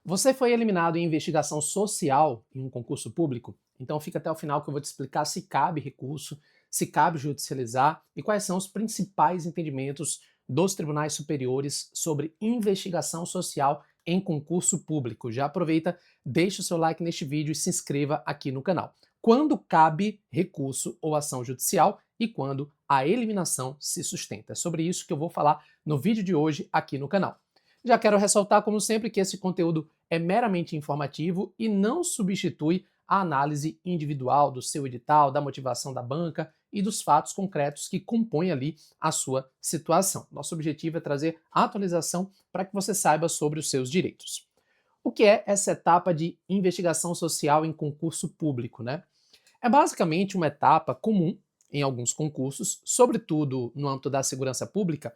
Você foi eliminado em investigação social em um concurso público? Então fica até o final que eu vou te explicar se cabe recurso, se cabe judicializar e quais são os principais entendimentos dos tribunais superiores sobre investigação social em concurso público. Já aproveita, deixa o seu like neste vídeo e se inscreva aqui no canal. Quando cabe recurso ou ação judicial e quando a eliminação se sustenta. É sobre isso que eu vou falar no vídeo de hoje aqui no canal. Já quero ressaltar, como sempre, que esse conteúdo é meramente informativo e não substitui a análise individual do seu edital, da motivação da banca e dos fatos concretos que compõem ali a sua situação. Nosso objetivo é trazer atualização para que você saiba sobre os seus direitos. O que é essa etapa de investigação social em concurso público, né? É basicamente uma etapa comum em alguns concursos, sobretudo no âmbito da segurança pública,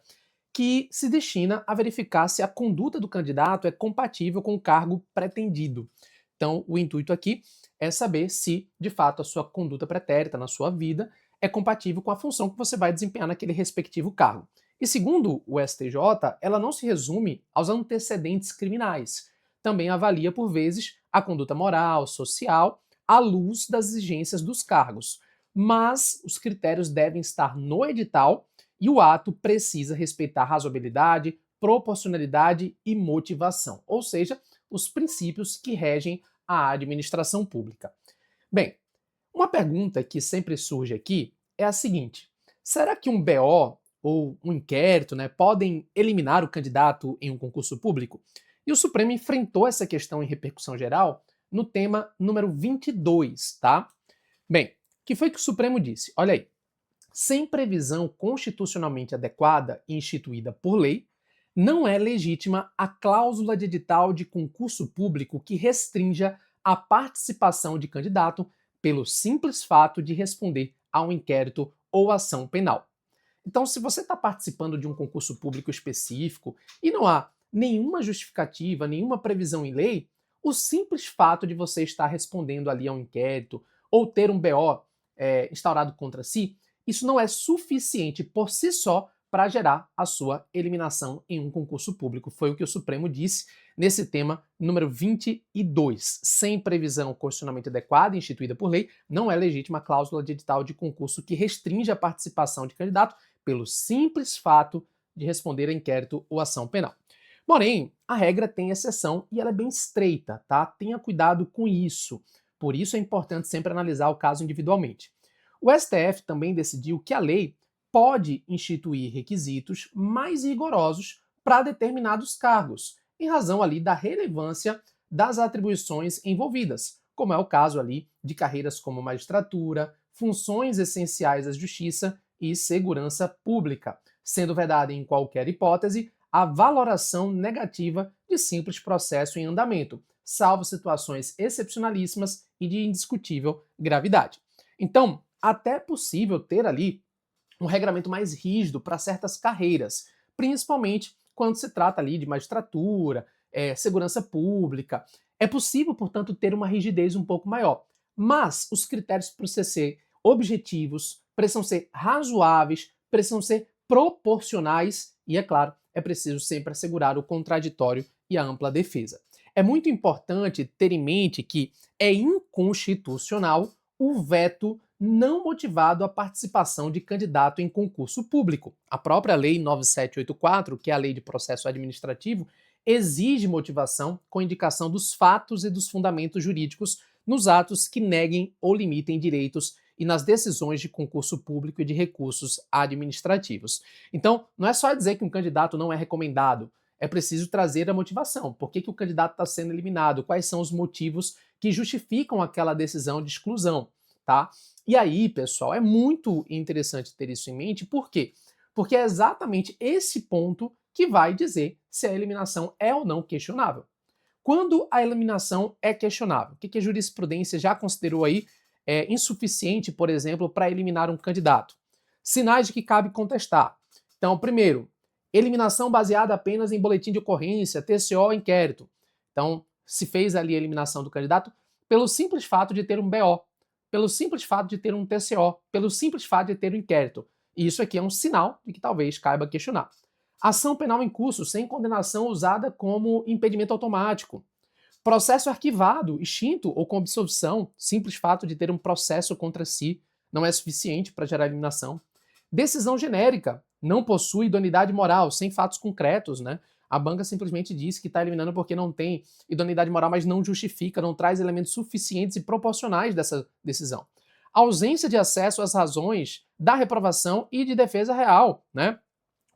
que se destina a verificar se a conduta do candidato é compatível com o cargo pretendido. Então, o intuito aqui é saber se, de fato, a sua conduta pretérita na sua vida é compatível com a função que você vai desempenhar naquele respectivo cargo. E segundo o STJ, ela não se resume aos antecedentes criminais. Também avalia, por vezes, a conduta moral, social, à luz das exigências dos cargos. Mas os critérios devem estar no edital e o ato precisa respeitar razoabilidade, proporcionalidade e motivação, ou seja, os princípios que regem a administração pública. Bem, uma pergunta que sempre surge aqui é a seguinte: será que um BO ou um inquérito, podem eliminar o candidato em um concurso público? E o Supremo enfrentou essa questão em repercussão geral no tema número 22, tá? Bem, o que foi que o Supremo disse? Olha aí. Sem previsão constitucionalmente adequada e instituída por lei, não é legítima a cláusula de edital de concurso público que restrinja a participação de candidato pelo simples fato de responder a um inquérito ou ação penal. Então, se você está participando de um concurso público específico e não há nenhuma justificativa, nenhuma previsão em lei, o simples fato de você estar respondendo ali a um inquérito ou ter um BO instaurado contra si, isso não é suficiente por si só para gerar a sua eliminação em um concurso público. Foi o que o Supremo disse nesse tema número 22. Sem previsão constitucionalmente adequada instituída por lei, não é legítima a cláusula de edital de concurso que restringe a participação de candidato pelo simples fato de responder a inquérito ou ação penal. Porém, a regra tem exceção e ela é bem estreita, tá? Tenha cuidado com isso. Por isso é importante sempre analisar o caso individualmente. O STF também decidiu que a lei pode instituir requisitos mais rigorosos para determinados cargos, em razão ali da relevância das atribuições envolvidas, como é o caso ali de carreiras como magistratura, funções essenciais à justiça e segurança pública, sendo vedada em qualquer hipótese a valoração negativa de simples processo em andamento, salvo situações excepcionalíssimas e de indiscutível gravidade. Então, até é possível ter ali um regramento mais rígido para certas carreiras, principalmente quando se trata ali de magistratura, segurança pública. É possível, portanto, ter uma rigidez um pouco maior. Mas os critérios precisam ser objetivos, precisam ser razoáveis, precisam ser proporcionais e, é claro, é preciso sempre assegurar o contraditório e a ampla defesa. É muito importante ter em mente que é inconstitucional o veto não motivado à participação de candidato em concurso público. A própria Lei 9784, que é a Lei de Processo Administrativo, exige motivação com indicação dos fatos e dos fundamentos jurídicos nos atos que neguem ou limitem direitos e nas decisões de concurso público e de recursos administrativos. Então, não é só dizer que um candidato não é recomendado, é preciso trazer a motivação. Por que o candidato está sendo eliminado? Quais são os motivos que justificam aquela decisão de exclusão, tá? E aí, pessoal, é muito interessante ter isso em mente, por quê? Porque é exatamente esse ponto que vai dizer se a eliminação é ou não questionável. Quando a eliminação é questionável, o que a jurisprudência já considerou aí insuficiente, por exemplo, para eliminar um candidato? Sinais de que cabe contestar. Então, primeiro, eliminação baseada apenas em boletim de ocorrência, TCO, inquérito. Então, se fez ali a eliminação do candidato pelo simples fato de ter um BO, pelo simples fato de ter um TCO, pelo simples fato de ter um inquérito. E isso aqui é um sinal de que talvez caiba questionar. Ação penal em curso sem condenação usada como impedimento automático. Processo arquivado, extinto ou com absolvição, simples fato de ter um processo contra si não é suficiente para gerar eliminação. Decisão genérica, não possui idoneidade moral, sem fatos concretos, né? A banca simplesmente diz que está eliminando porque não tem idoneidade moral, mas não justifica, não traz elementos suficientes e proporcionais dessa decisão. Ausência de acesso às razões da reprovação e de defesa real, né?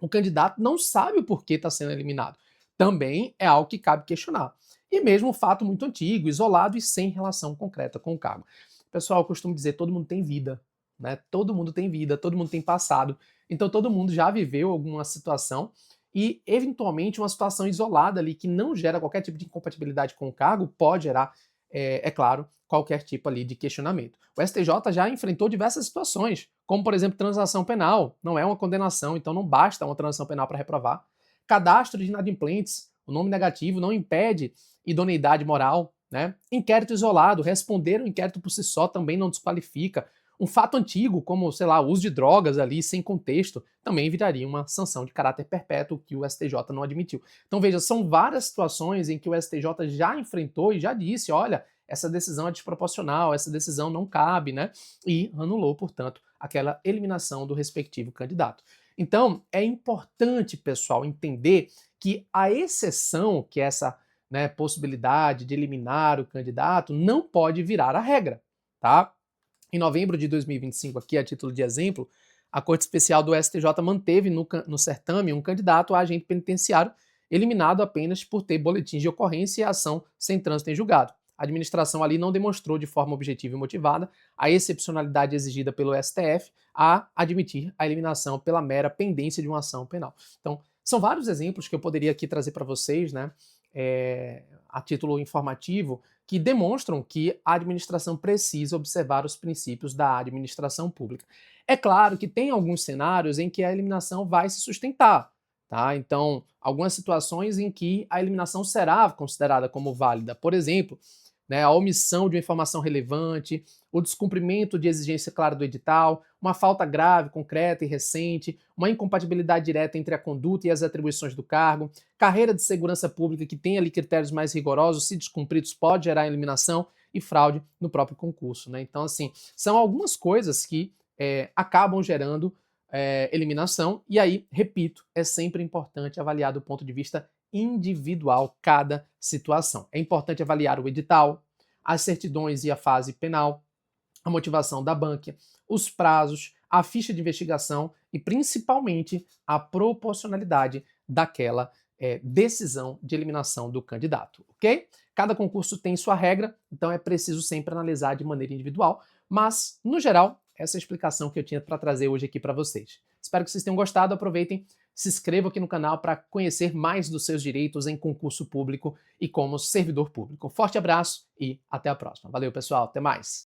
O candidato não sabe o porquê está sendo eliminado. Também é algo que cabe questionar. E mesmo um fato muito antigo, isolado e sem relação concreta com o cargo. Pessoal, eu costumo dizer, todo mundo tem vida, né? Todo mundo tem vida, todo mundo tem passado. Então todo mundo já viveu alguma situação e, eventualmente, uma situação isolada ali que não gera qualquer tipo de incompatibilidade com o cargo pode gerar, é claro, qualquer tipo ali de questionamento. O STJ já enfrentou diversas situações, como, por exemplo, transação penal. Não é uma condenação, então não basta uma transação penal para reprovar. Cadastro de inadimplentes, o nome negativo não impede idoneidade moral, né? Inquérito isolado, responder o inquérito por si só também não desqualifica. Um fato antigo, como, sei lá, o uso de drogas ali sem contexto, também viraria uma sanção de caráter perpétuo que o STJ não admitiu. Então veja, são várias situações em que o STJ já enfrentou e já disse, olha, essa decisão é desproporcional, essa decisão não cabe, né? E anulou, portanto, aquela eliminação do respectivo candidato. Então, é importante, pessoal, entender que a exceção, que é essa, né, possibilidade de eliminar o candidato, não pode virar a regra, tá? Em novembro de 2025, aqui a título de exemplo, a Corte Especial do STJ manteve no certame um candidato a agente penitenciário eliminado apenas por ter boletins de ocorrência e ação sem trânsito em julgado. A administração ali não demonstrou de forma objetiva e motivada a excepcionalidade exigida pelo STF a admitir a eliminação pela mera pendência de uma ação penal. Então, são vários exemplos que eu poderia aqui trazer para vocês, né, a título informativo, que demonstram que a administração precisa observar os princípios da administração pública. É claro que tem alguns cenários em que a eliminação vai se sustentar, tá? Então, algumas situações em que a eliminação será considerada como válida. Por exemplo, né, a omissão de uma informação relevante, o descumprimento de exigência clara do edital, uma falta grave, concreta e recente, uma incompatibilidade direta entre a conduta e as atribuições do cargo, carreira de segurança pública que tem ali critérios mais rigorosos, se descumpridos pode gerar eliminação, e fraude no próprio concurso, né? Então, assim, são algumas coisas que acabam gerando eliminação, e aí, repito, é sempre importante avaliar do ponto de vista individual cada situação. É importante avaliar o edital, as certidões e a fase penal, a motivação da banca, os prazos, a ficha de investigação e principalmente a proporcionalidade daquela decisão de eliminação do candidato, ok? Cada concurso tem sua regra, então é preciso sempre analisar de maneira individual, mas, no geral, essa é a explicação que eu tinha para trazer hoje aqui para vocês. Espero que vocês tenham gostado, aproveitem, se inscrevam aqui no canal para conhecer mais dos seus direitos em concurso público e como servidor público. Um forte abraço e até a próxima. Valeu, pessoal, até mais!